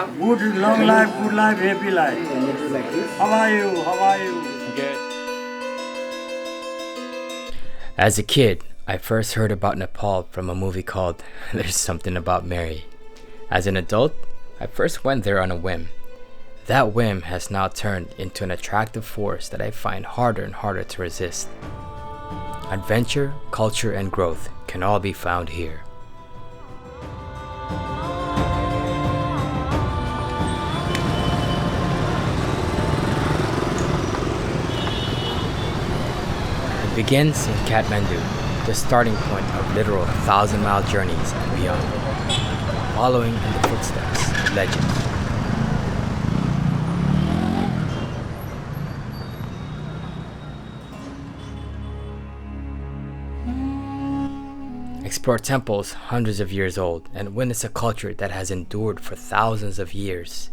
Good long life, good life, happy life. How are you? How are you? Good. As a kid, I first heard about Nepal from a movie called There's Something About Mary. As an adult, I first went there on a whim. That whim has now turned into an attractive force that I find harder and harder to resist. Adventure, culture, and growth can all be found here. It begins in Kathmandu, the starting point of literal 1,000-mile journeys and beyond, following in the footsteps of legends. Explore temples hundreds of years old and witness a culture that has endured for thousands of years.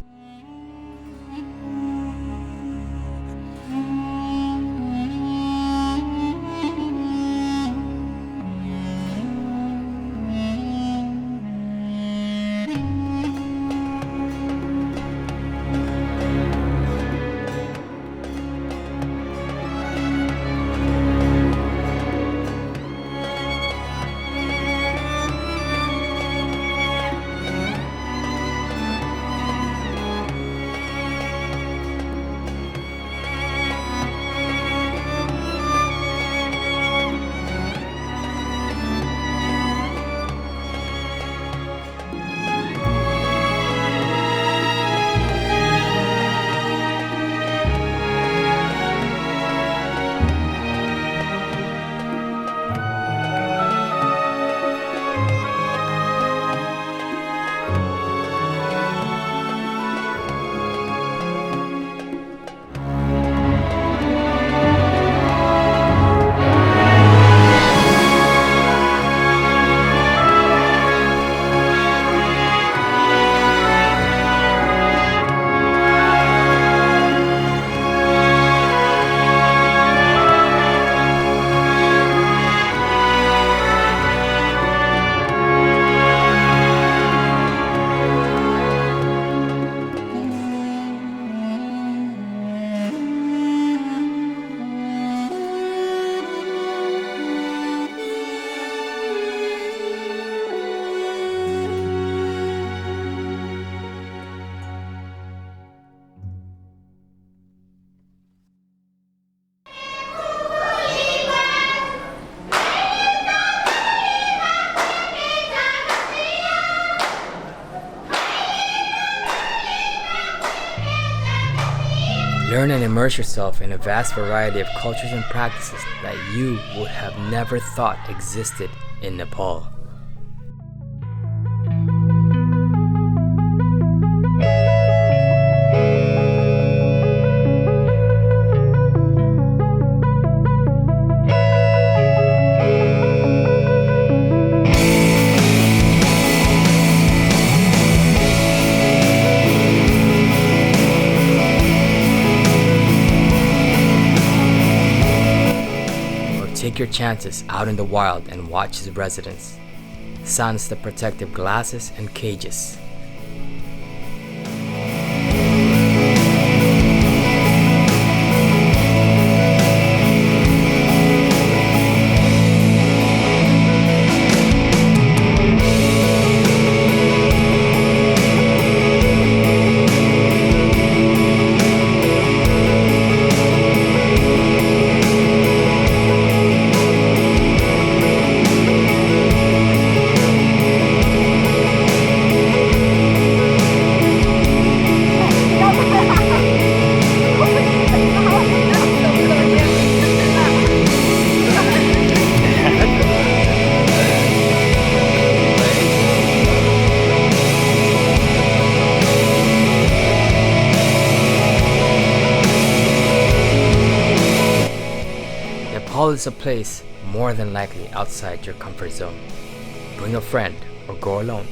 Learn and immerse yourself in a vast variety of cultures and practices that you would have never thought existed in Nepal. Take your chances out in the wild and watch his residents. Sans the protective glasses and cages. Nepal is a place more than likely outside your comfort zone. Bring a friend or go alone.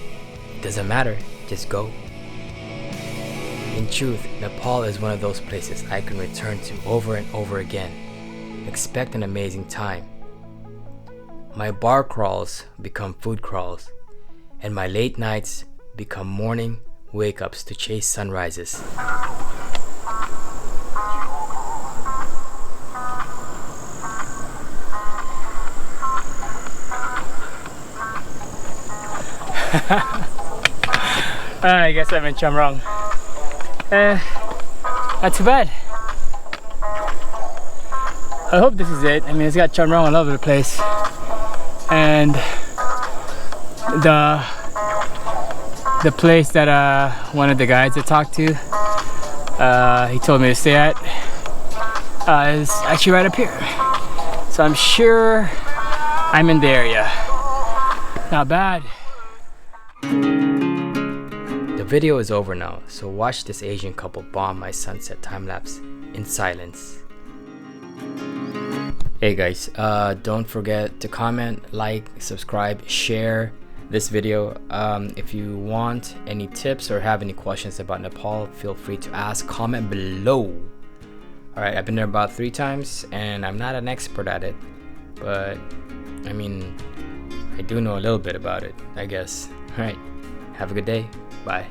It doesn't matter, just go. In truth, Nepal is one of those places I can return to over and over again. Expect an amazing time. My bar crawls become food crawls, and my late nights become morning wake-ups to chase sunrises. I guess I'm in Chamrong. Not too bad. I hope this is it. I mean, it's got Chamrong all over the place, and the place that one of the guides I talked to, he told me to stay at, is actually right up here. So I'm sure I'm in the area. Not bad. The video is over now, so watch this Asian couple bomb my sunset time-lapse in silence. Hey guys, don't forget to comment, like, subscribe, share this video. If you want any tips or have any questions about Nepal, feel free to ask, comment below. Alright, I've been there about 3 times and I'm not an expert at it, but I mean, I do know a little bit about it, I guess. Alright, have a good day. Bye.